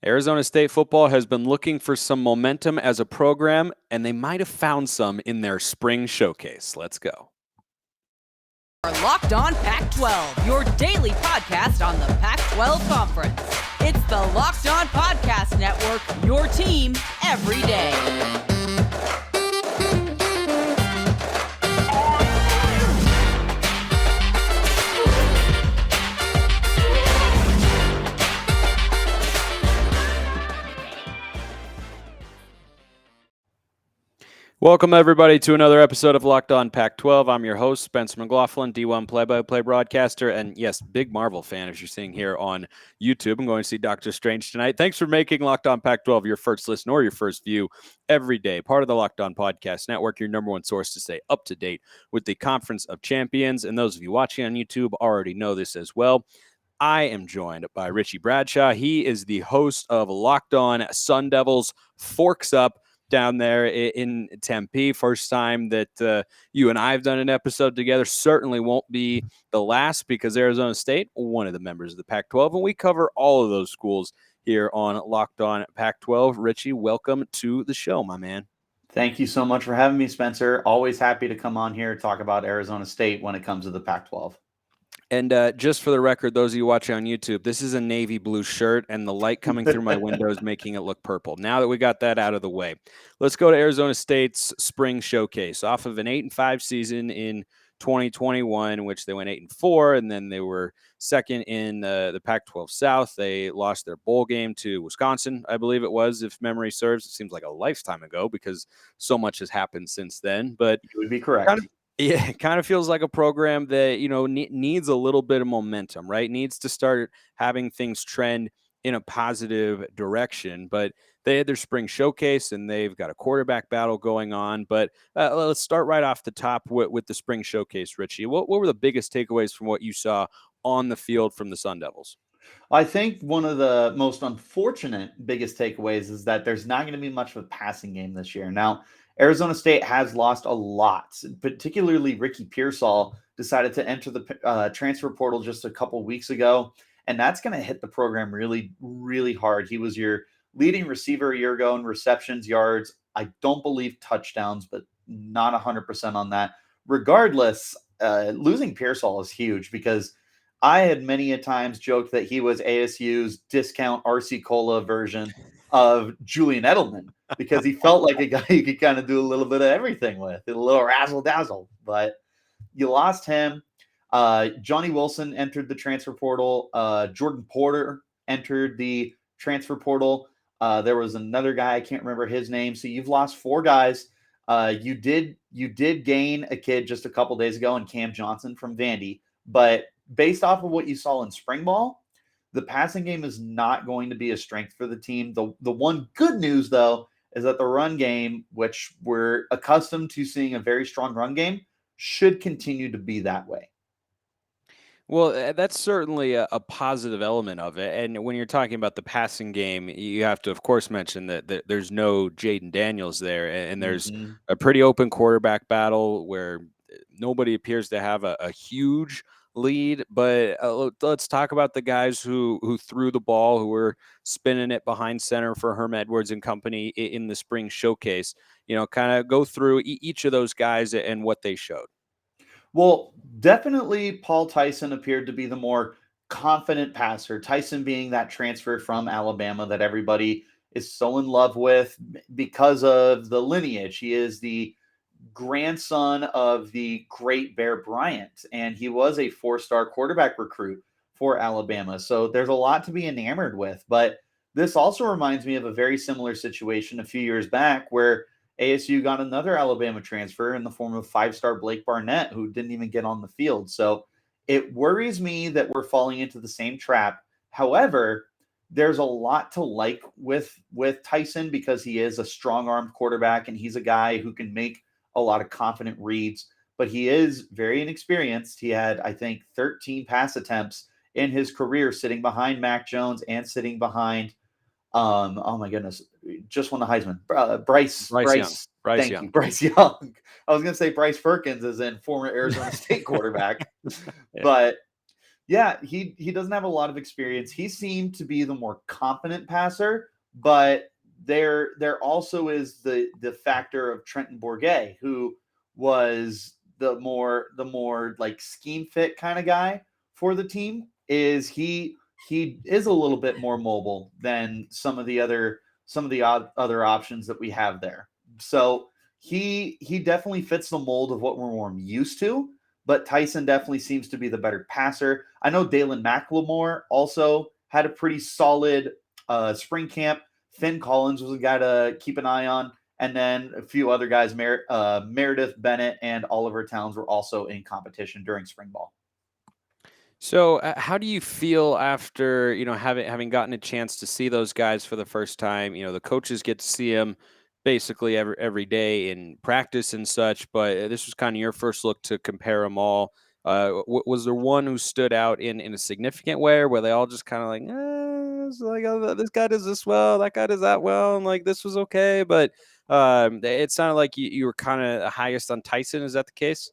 Arizona State football has been looking for some momentum as a program, and they might have found some in their spring showcase. Let's go. Locked On Pac-12, your daily podcast on the Pac-12 Conference. It's the Locked On Podcast Network, your team every day. Welcome, everybody, to another episode of Locked On Pac-12. I'm your host, Spencer McLaughlin, D1 play-by-play broadcaster, and yes, big Marvel fan, as you're seeing here on YouTube. I'm going to see Doctor Strange tonight. Thanks for making Locked On Pac-12 your first listen or your first view every day. Part of the Locked On Podcast Network, your number one source to stay up to date with the Conference of Champions. And those of you watching on YouTube already know this as well. I am joined by Richie Bradshaw. He is the host of Locked On Sun Devils Forks Up down there in Tempe. First time that you and I have done an episode together. Certainly won't be the last, because Arizona State, one of the members of the Pac-12, and we cover all of those schools here on Locked On Pac-12. Richie, welcome to the show, my man. Thank you so much for having me, Spencer. Always happy to come on here and talk about Arizona State when it comes to the Pac-12. And just for the record, those of you watching on YouTube, this is a navy blue shirt, and the light coming through my window is making it look purple. Now that we got that out of the way, let's go to Arizona State's spring showcase. Off of an 8-5 season in 2021, in which they went 8-4, and then they were second in the Pac-12 South. They lost their bowl game to Wisconsin, I believe it was, if memory serves. It seems like a lifetime ago because so much has happened since then. But you would be correct. Yeah, it kind of feels like a program that, needs a little bit of momentum, right? Needs to start having things trend in a positive direction. But they had their spring showcase, and they've got a quarterback battle going on. But let's start right off the top with the spring showcase, Richie. What were the biggest takeaways from what you saw on the field from the Sun Devils? I think one of the most unfortunate biggest takeaways is that there's not going to be much of a passing game this year. Now, Arizona State has lost a lot, particularly Ricky Pearsall decided to enter the transfer portal just a couple weeks ago, and that's going to hit the program really, really hard. He was your leading receiver a year ago in receptions, yards. I don't believe touchdowns, but not 100% on that. Regardless, losing Pearsall is huge, because I had many a times joked that he was ASU's discount RC Cola version of Julian Edelman, because he felt like a guy you could kind of do a little bit of everything with, a little razzle dazzle. But you lost him. Johnny Wilson entered the transfer portal. Jordan Porter entered the transfer portal. There was another guy, I can't remember his name. So you've lost 4 guys. You did gain a kid just a couple days ago in Cam Johnson from Vandy, but based off of what you saw in spring ball, the passing game is not going to be a strength for the team. The one good news, though, is that the run game, which we're accustomed to seeing a very strong run game, should continue to be that way. Well, that's certainly a positive element of it. And when you're talking about the passing game, you have to, of course, mention that there's no Jayden Daniels there. And there's a pretty open quarterback battle where nobody appears to have a huge lead. But let's talk about the guys who threw the ball, who were spinning it behind center for Herm Edwards and company in the spring showcase. Kind of go through each of those guys and what they showed. Well, definitely Paul Tyson appeared to be the more confident passer. Tyson being that transfer from Alabama that everybody is so in love with because of the lineage. He is the grandson of the great Bear Bryant, and he was a 4-star quarterback recruit for Alabama. So there's a lot to be enamored with. But this also reminds me of a very similar situation a few years back where ASU got another Alabama transfer in the form of 5-star Blake Barnett, who didn't even get on the field. So it worries me that we're falling into the same trap. However, there's a lot to like with Tyson, because he is a strong-armed quarterback and he's a guy who can make a lot of confident reads, but he is very inexperienced. He had, I think, 13 pass attempts in his career, sitting behind Mac Jones and sitting behind, oh my goodness, just won the Heisman. Bryce Young. Bryce Young. I was going to say Bryce Perkins, as in former Arizona State quarterback. Yeah. But Yeah, he doesn't have a lot of experience. He seemed to be the more confident passer, but there also is the factor of Trenton Bourget, who was the more like scheme fit kind of guy for the team. He is a little bit more mobile than some of the other options that we have there. So he definitely fits the mold of what we're more used to, but Tyson definitely seems to be the better passer. I know Dalen McLemore also had a pretty solid spring camp. Finn Collins was a guy to keep an eye on. And then a few other guys, Meredith Bennett and Oliver Towns, were also in competition during spring ball. So, how do you feel after having gotten a chance to see those guys for the first time? The coaches get to see them basically every day in practice and such, but this was kind of your first look to compare them all. Was there one who stood out in a significant way, or were they all just kind of like, it's like, oh, this guy does this well, that guy does that well, and like this was okay, but it sounded like you were kind of highest on Tyson. Is that the case?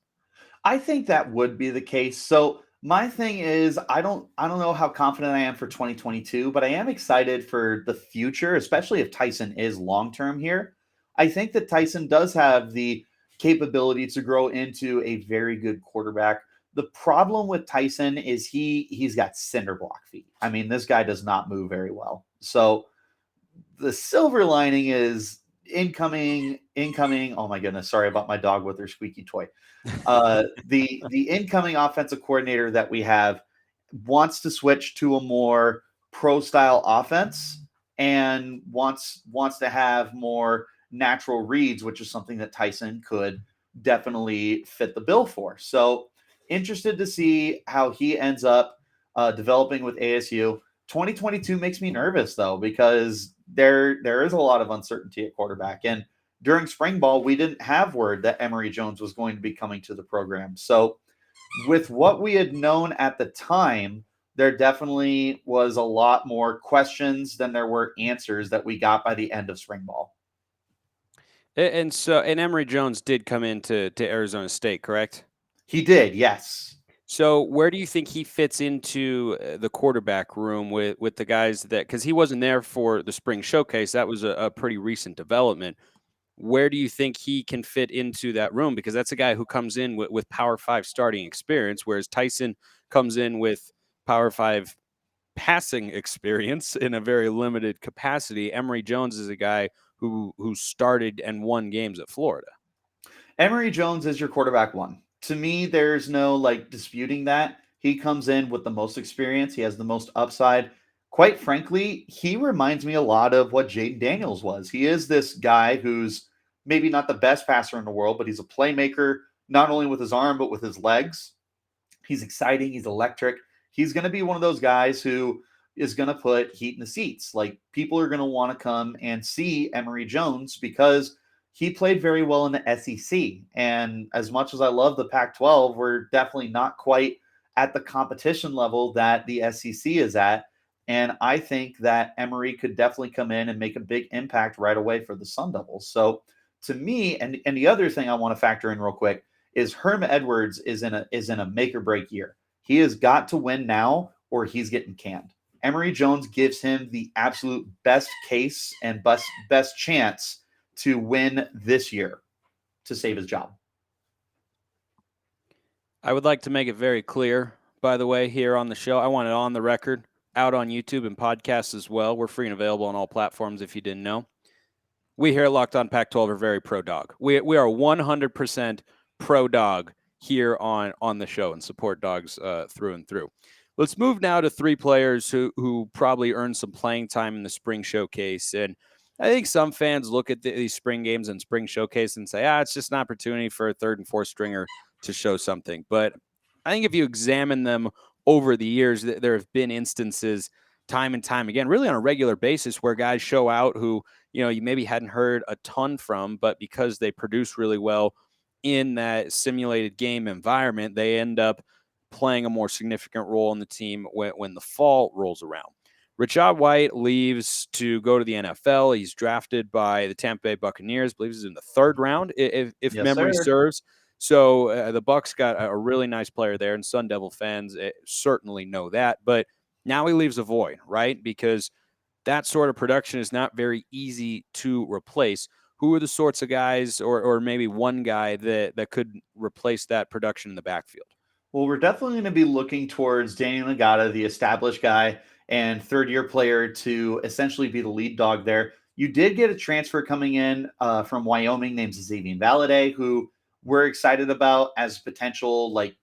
I think that would be the case. So my thing is I don't know how confident I am for 2022, but I am excited for the future, especially if Tyson is long term here. I think that Tyson does have the capability to grow into a very good quarterback. The problem with Tyson is he's got cinder block feet. I mean, this guy does not move very well. So the silver lining is incoming. Oh my goodness, sorry about my dog with her squeaky toy. The incoming offensive coordinator that we have wants to switch to a more pro style offense and wants to have more natural reads, which is something that Tyson could definitely fit the bill for. So interested to see how he ends up developing with ASU. 2022 makes me nervous though, because there is a lot of uncertainty at quarterback. And during spring ball, we didn't have word that Emery Jones was going to be coming to the program. So with what we had known at the time, there definitely was a lot more questions than there were answers that we got by the end of spring ball. And Emery Jones did come into Arizona State, correct? He did, yes. So where do you think he fits into the quarterback room with the guys because he wasn't there for the spring showcase? That was a pretty recent development. Where do you think he can fit into that room? Because that's a guy who comes in with Power 5 starting experience, whereas Tyson comes in with Power 5 passing experience in a very limited capacity. Emery Jones is a guy who started and won games at Florida. Emery Jones is your quarterback one. To me, there's no like disputing that. He comes in with the most experience. He has the most upside. Quite frankly, he reminds me a lot of what Jayden Daniels was. He is this guy who's maybe not the best passer in the world, but he's a playmaker, not only with his arm, but with his legs. He's exciting. He's electric. He's going to be one of those guys who is going to put heat in the seats. Like people are going to want to come and see Emery Jones because he played very well in the SEC. And as much as I love the Pac-12, we're definitely not quite at the competition level that the SEC is at. And I think that Emery could definitely come in and make a big impact right away for the Sun Devils. So to me, and the other thing I want to factor in real quick is Herm Edwards is in a make or break year. He has got to win now or he's getting canned. Emery Jones gives him the absolute best case and best chance to win this year to save his job. I would like to make it very clear, by the way, here on the show. I want it on the record, out on YouTube and podcasts as well. We're free and available on all platforms if you didn't know. We here at Locked On Pac-12 are very pro-dog. We are 100% pro-dog here on the show and support dogs through and through. Let's move now to three players who probably earned some playing time in the spring showcase. And I think some fans look at these spring games and spring showcase and say, it's just an opportunity for a third and fourth stringer to show something. But I think if you examine them over the years, there have been instances time and time again, really on a regular basis, where guys show out who, you maybe hadn't heard a ton from, but because they produce really well in that simulated game environment, they end up playing a more significant role in the team when the fall rolls around. Rachaad White leaves to go to the NFL. He's drafted by the Tampa Bay Buccaneers. I believe he's in the third round, if Yes, memory sir. serves. So the Bucs got a really nice player there, and Sun Devil fans certainly know that. But now he leaves a void, right? Because that sort of production is not very easy to replace. Who are the sorts of guys, or maybe one guy that could replace that production in the backfield? Well, we're definitely going to be looking towards Daniel Ngata, the established guy and third-year player, to essentially be the lead dog there. You did get a transfer coming in from Wyoming named Xavier Valade, who we're excited about as potential like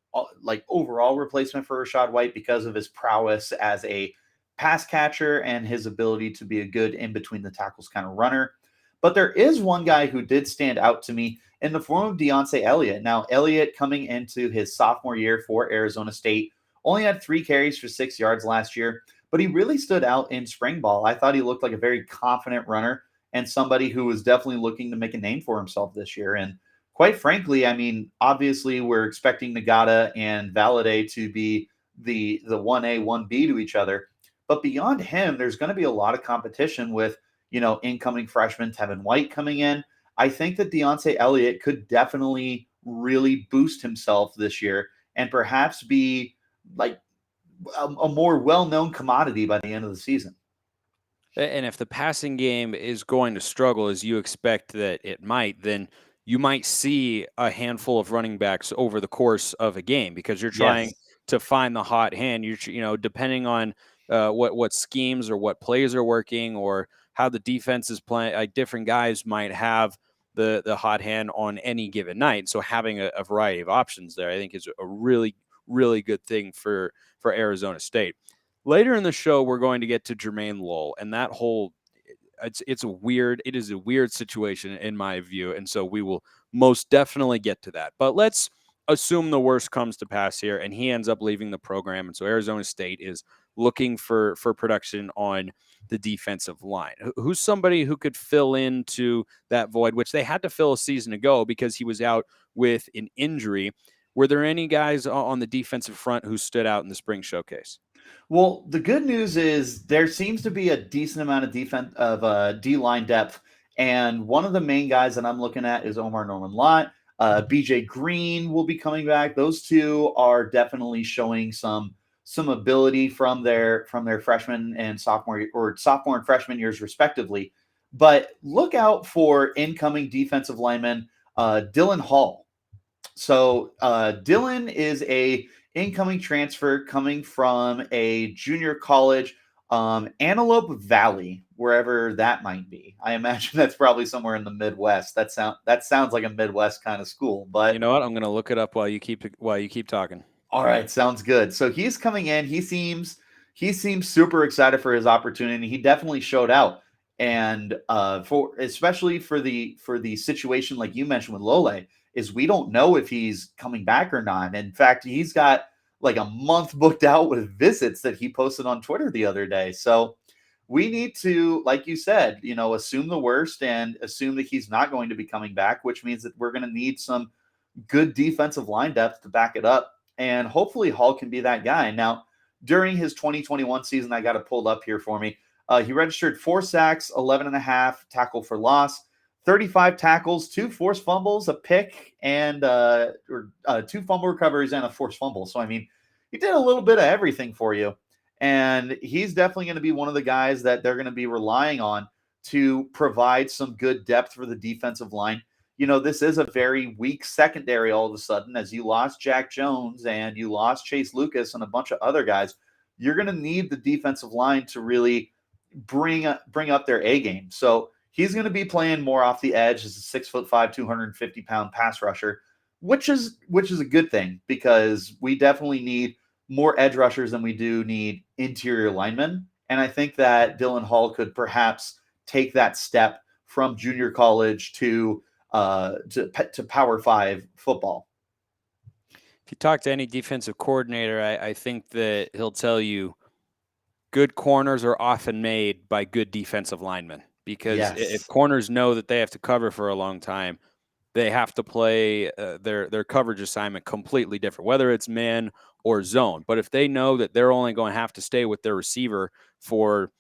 overall replacement for Rachaad White because of his prowess as a pass catcher and his ability to be a good in between the tackles kind of runner. But there is one guy who did stand out to me in the form of Deonce Elliot. Now, Elliot, coming into his sophomore year for Arizona State, only had 3 carries for 6 yards last year, but he really stood out in spring ball. I thought he looked like a very confident runner and somebody who was definitely looking to make a name for himself this year. And quite frankly, I mean, obviously we're expecting Ngata and Valade to be the 1A, 1B to each other. But beyond him, there's going to be a lot of competition with, incoming freshman Tevin White coming in. I think that Deonce Elliot could definitely really boost himself this year and perhaps be like a more well-known commodity by the end of the season. And if the passing game is going to struggle as you expect that it might, then you might see a handful of running backs over the course of a game because you're trying to find the hot hand. Depending on what schemes or what plays are working or how the defense is playing, like different guys might have the hot hand on any given night. So having a variety of options there, I think, is a really, really good thing for Arizona State. Later in the show, we're going to get to Jermayne Lole, and that whole it is a weird situation in my view, and so we will most definitely get to that. But let's assume the worst comes to pass here, and he ends up leaving the program, and so Arizona State is looking for production on the defensive line. Who's somebody who could fill into that void, which they had to fill a season ago because he was out with an injury? Were there any guys on the defensive front who stood out in the spring showcase? Well, the good news is there seems to be a decent amount of D-line depth, and one of the main guys that I'm looking at is Omar Norman Lott. BJ Green will be coming back. Those two are definitely showing some ability from their freshman and sophomore and freshman years respectively. But look out for incoming defensive lineman Dylan Hall. So Dylan is a incoming transfer coming from a junior college, Antelope Valley, wherever that might be. I imagine that's probably somewhere in the Midwest. That sounds like a Midwest kind of school. But you know what? I'm going to look it up while you keep talking. All right, sounds good. So he's coming in. He seems super excited for his opportunity. He definitely showed out, and especially for the situation like you mentioned with Lole, is we don't know if he's coming back or not. In fact, he's got like a month booked out with visits that he posted on Twitter the other day. So we need to, like you said, assume the worst and assume that he's not going to be coming back, which means that we're going to need some good defensive line depth to back it up. And hopefully Hall can be that guy. Now, during his 2021 season, I got it pulled up here for me. He registered 4 sacks, 11.5 tackle for loss, 35 tackles, 2 forced fumbles, a pick, and 2 fumble recoveries and a forced fumble. So, I mean, he did a little bit of everything for you. And he's definitely going to be one of the guys that they're going to be relying on to provide some good depth for the defensive line. This is a very weak secondary all of a sudden, as you lost Jack Jones and you lost Chase Lucas and a bunch of other guys. You're going to need the defensive line to really bring up their A game. So he's going to be playing more off the edge as a 6'5", 250-pound pass rusher, which is a good thing because we definitely need more edge rushers than we do need interior linemen. And I think that Dylan Hall could perhaps take that step from junior college to Power 5 football. If you talk to any defensive coordinator, I think that he'll tell you good corners are often made by good defensive linemen because if corners know that they have to cover for a long time, they have to play their coverage assignment completely different, whether it's man or zone. But if they know that they're only going to have to stay with their receiver for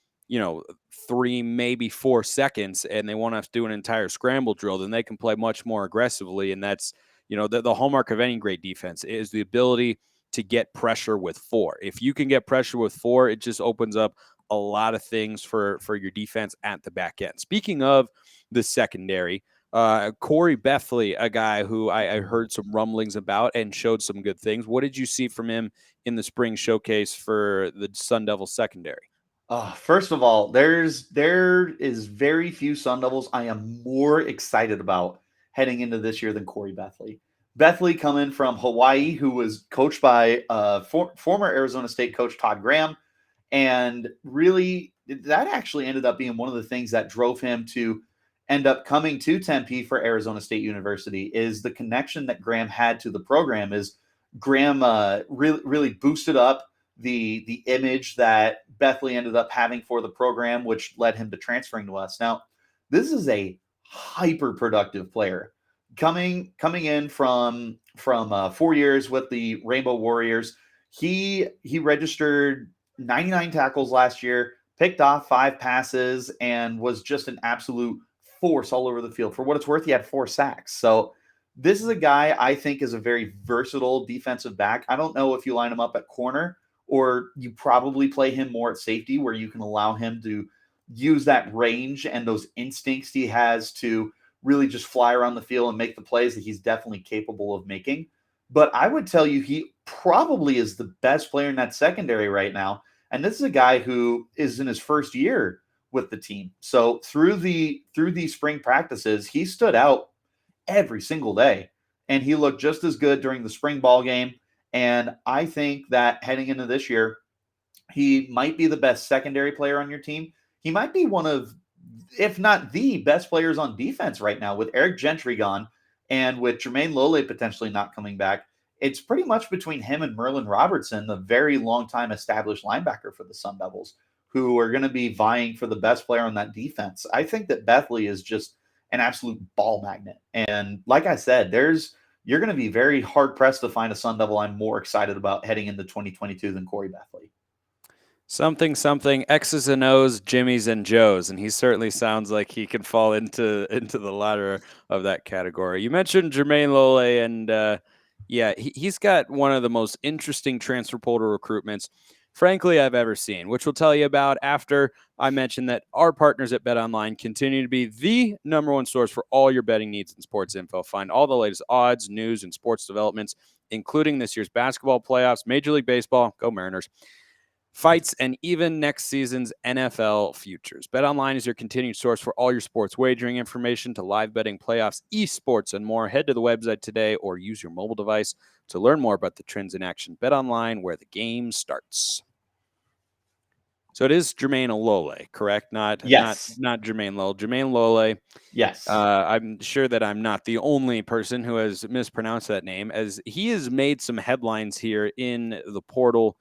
3, maybe 4 seconds, and they won't have to do an entire scramble drill, then they can play much more aggressively. And that's, the hallmark of any great defense is the ability to get pressure with 4. If you can get pressure with 4, it just opens up a lot of things for your defense at the back end. Speaking of the secondary, Khoury Bethley, a guy who I heard some rumblings about and showed some good things. What did you see from him in the spring showcase for the Sun Devils secondary? First of all, there is very few Sun Devils I am more excited about heading into this year than Khoury Bethley. Bethley coming from Hawaii, who was coached by former Arizona State coach Todd Graham. And really, that actually ended up being one of the things that drove him to end up coming to Tempe for Arizona State University, is the connection that Graham had to the program. Is Graham really boosted up the image that Bethley ended up having for the program, which led him to transferring to us. Now, this is a hyper productive player coming in from 4 years with the Rainbow Warriors. He registered 99 tackles last year, picked off 5 passes, and was just an absolute force all over the field. For what it's worth, he had 4 sacks. So this is a guy I think is a very versatile defensive back. I don't know if you line him up at corner, or you probably play him more at safety, where you can allow him to use that range and those instincts he has to really just fly around the field and make the plays that he's definitely capable of making. But I would tell you, he probably is the best player in that secondary right now. And this is a guy who is in his first year with the team. So through these spring practices, he stood out every single day, and he looked just as good during the spring ball game. And I think that heading into this year, he might be the best secondary player on your team. He might be one of, if not the best players on defense right now, with Eric Gentry gone and with Jermayne Lole potentially not coming back. It's pretty much between him and Merlin Robertson, the very long-time established linebacker for the Sun Devils, who are going to be vying for the best player on that defense. I think that Bethley is just an absolute ball magnet. And like I said, you're going to be very hard-pressed to find a Sun Devil I'm more excited about heading into 2022 than Khoury Bethley. Something, X's and O's, Jimmys and Joes, and he certainly sounds like he can fall into the latter of that category. You mentioned Jermayne Lole, and he's got one of the most interesting transfer portal recruitments, frankly, I've ever seen, which we'll tell you about after I mention that our partners at BetOnline continue to be the number one source for all your betting needs and sports info. Find all the latest odds, news, and sports developments, including this year's basketball playoffs, Major League Baseball, go Mariners, fights, and even next season's NFL futures. BetOnline is your continued source for all your sports wagering information to live betting, playoffs, esports, and more. Head to the website today or use your mobile device to learn more about the trends in action. BetOnline, where the game starts. So it is Jermayne Lole, correct? Yes. Not Jermayne Lole. Jermayne Lole. Yes. I'm sure that I'm not the only person who has mispronounced that name, as he has made some headlines here in the portal,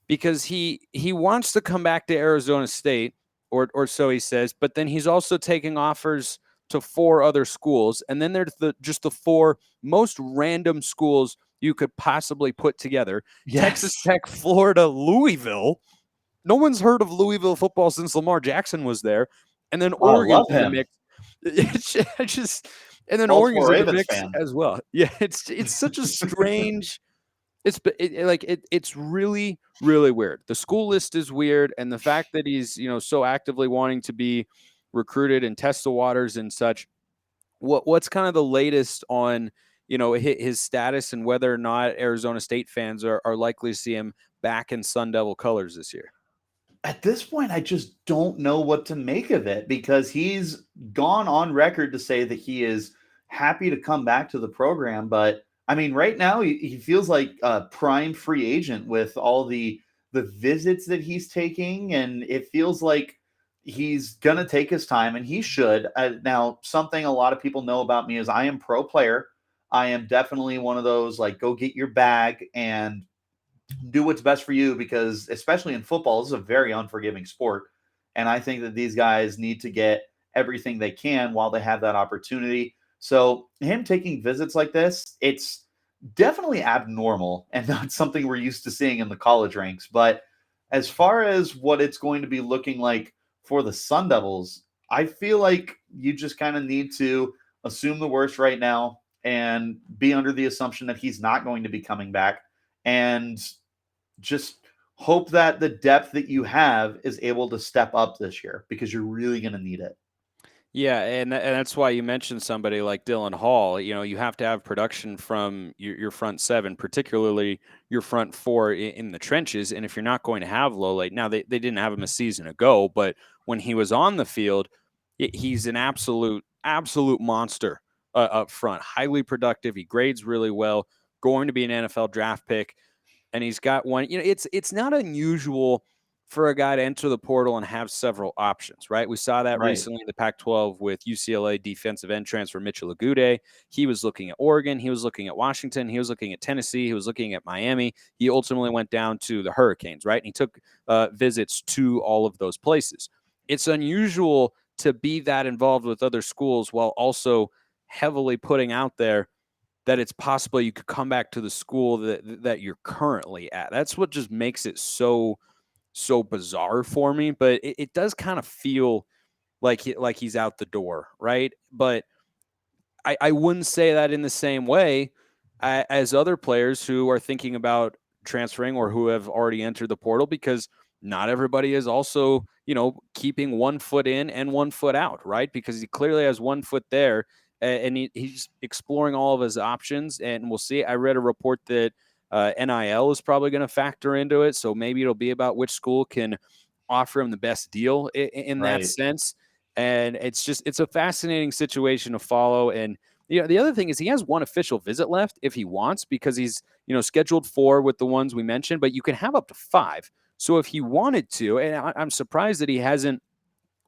because he wants to come back to Arizona State, or so he says, but then he's also taking offers to 4 other schools. And then there's just the 4 most random schools you could possibly put together. Yes. Texas Tech, Florida, Louisville. No one's heard of Louisville football since Lamar Jackson was there. And then Oregon's in the mix. And then Oregon's in the mix as well. Yeah, it's such a strange... It's really, really weird. The school list is weird, and the fact that he's so actively wanting to be recruited and test the waters and such. What's kind of the latest on his status and whether or not Arizona State fans are likely to see him back in Sun Devil colors this year? At this point, I just don't know what to make of it, because he's gone on record to say that he is happy to come back to the program, but I mean, right now he feels like a prime free agent with all the visits that he's taking, and it feels like he's gonna take his time, and he should. Now, something a lot of people know about me is I am pro player. I am definitely one of those, like, go get your bag and do what's best for you, because especially in football, this is a very unforgiving sport, and I think that these guys need to get everything they can while they have that opportunity. So him taking visits like this, it's definitely abnormal and not something we're used to seeing in the college ranks. But as far as what it's going to be looking like for the Sun Devils, I feel like you just kind of need to assume the worst right now and be under the assumption that he's not going to be coming back, and just hope that the depth that you have is able to step up this year, because you're really going to need it. Yeah, and that's why you mentioned somebody like Dylan Hall. You have to have production from your front seven, particularly your front four in the trenches. And if you're not going to have Lole, now they didn't have him a season ago, but when he was on the field, he's an absolute monster up front. Highly productive. He grades really well. Going to be an NFL draft pick, and he's got one. It's not unusual for a guy to enter the portal and have several options, right? We saw that recently in the Pac-12 with UCLA defensive end transfer Mitchell Agude. He was looking at Oregon. He was looking at Washington. He was looking at Tennessee. He was looking at Miami. He ultimately went down to the Hurricanes, right? And he took visits to all of those places. It's unusual to be that involved with other schools while also heavily putting out there that it's possible you could come back to the school that you're currently at. That's what just makes it so bizarre for me, but it does kind of feel like he's out the door, right? But I wouldn't say that in the same way as other players who are thinking about transferring or who have already entered the portal, because not everybody is also, keeping 1 foot in and 1 foot out, right? Because he clearly has 1 foot there, and he's exploring all of his options, and we'll see. I read a report that NIL is probably going to factor into it. So maybe it'll be about which school can offer him the best deal in that sense. And it's a fascinating situation to follow. And, the other thing is he has one official visit left if he wants, because he's, scheduled 4 with the ones we mentioned, but you can have up to 5. So if he wanted to, and I'm surprised that he hasn't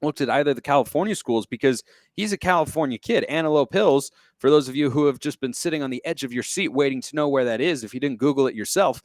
looked at either of the California schools, because he's a California kid. Antelope Hills, for those of you who have just been sitting on the edge of your seat waiting to know where that is, if you didn't Google it yourself,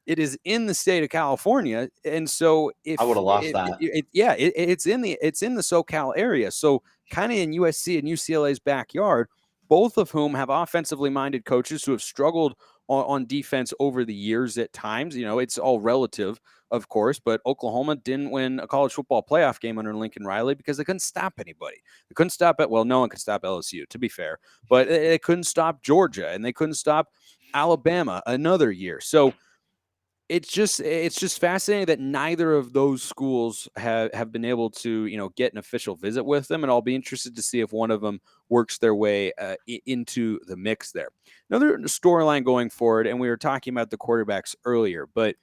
it is in the state of California. And so if I would have lost that. It's in the SoCal area. So kind of in USC and UCLA's backyard, both of whom have offensively minded coaches who have struggled on defense over the years at times. It's all relative, of course, but Oklahoma didn't win a college football playoff game under Lincoln Riley because they couldn't stop anybody. They couldn't stop it. Well, no one could stop LSU, to be fair, but they couldn't stop Georgia, and they couldn't stop Alabama another year. So it's just fascinating that neither of those schools have been able to, get an official visit with them. And I'll be interested to see if one of them works their way into the mix there. Another storyline going forward, and we were talking about the quarterbacks earlier, but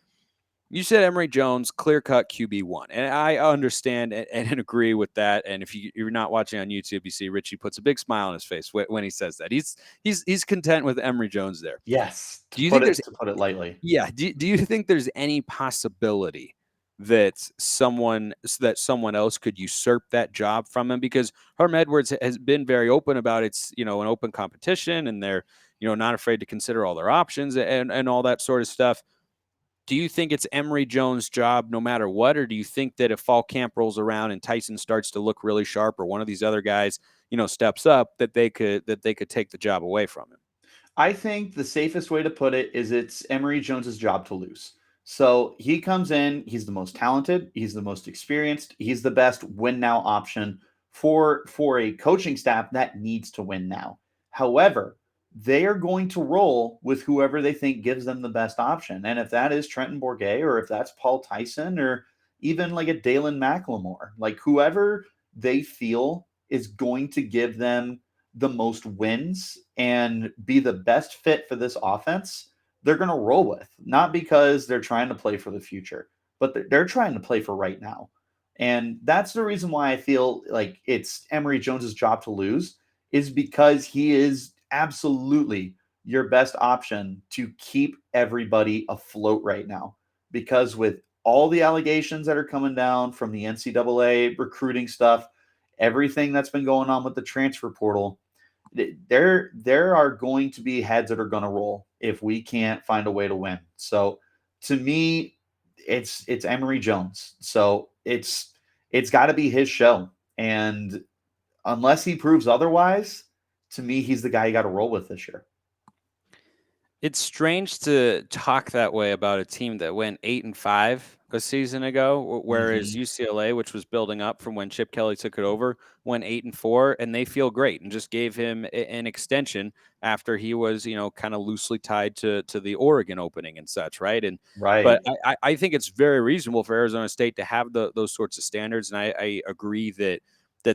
you said Emery Jones, clear-cut QB1, and I understand and agree with that. And if you're not watching on YouTube, you see Richie puts a big smile on his face when he says that. He's content with Emery Jones there. Yes, do you think to put it lightly? Yeah. Do you think there's any possibility that someone else could usurp that job from him? Because Herm Edwards has been very open about it's an open competition, and they're not afraid to consider all their options and all that sort of stuff. Do you think it's Emery Jones' job no matter what, or do you think that if fall camp rolls around and Tyson starts to look really sharp, or one of these other guys, steps up, that they could take the job away from him? I think the safest way to put it is it's Emery Jones's job to lose. So he comes in, he's the most talented, he's the most experienced, he's the best win now option for a coaching staff that needs to win now. However, they are going to roll with whoever they think gives them the best option. And if that is Trenton Bourguet, or if that's Paul Tyson, or even like a Dalen McLemore, like whoever they feel is going to give them the most wins and be the best fit for this offense, they're going to roll with. Not because they're trying to play for the future, but they're trying to play for right now. And that's the reason why I feel like it's Emery Jones's job to lose, is because he is absolutely your best option to keep everybody afloat right now. Because with all the allegations that are coming down from the NCAA recruiting stuff, everything that's been going on with the transfer portal, there are going to be heads that are going to roll if we can't find a way to win. So to me, it's Emery Jones. So it's got to be his show. And unless he proves otherwise, to me, he's the guy you got to roll with this year. It's strange to talk that way about a team that went 8-5 a season ago, whereas UCLA, which was building up from when Chip Kelly took it over, went 8-4, and they feel great and just gave him an extension after he was, kind of loosely tied to the Oregon opening and such, right? And Right. but I think it's very reasonable for Arizona State to have those sorts of standards, and I agree that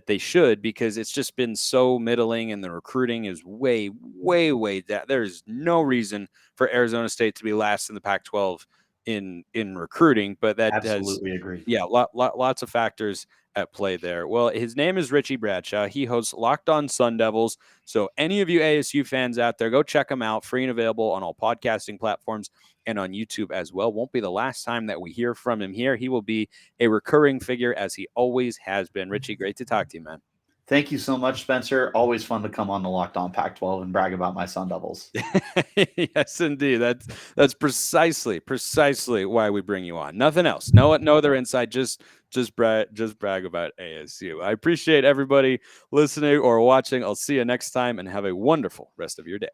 they should, because it's just been so middling and the recruiting is way, way, way down. There's no reason for Arizona State to be last in the Pac-12 in recruiting, but that Absolutely agree. lots of factors at play there. Well, his name is Richie Bradshaw. He hosts Locked On Sun Devils. So any of you ASU fans out there, go check him out. Free and available on all podcasting platforms and on YouTube as well. Won't be the last time that we hear from him here. He will be a recurring figure, as he always has been. Richie, great to talk to you, man. Thank you so much, Spencer. Always fun to come on the Locked On Pac-12 and brag about my Sun Devils. Yes, indeed. That's precisely why we bring you on. Nothing else. No other insight. Just brag about ASU. I appreciate everybody listening or watching. I'll see you next time, and have a wonderful rest of your day.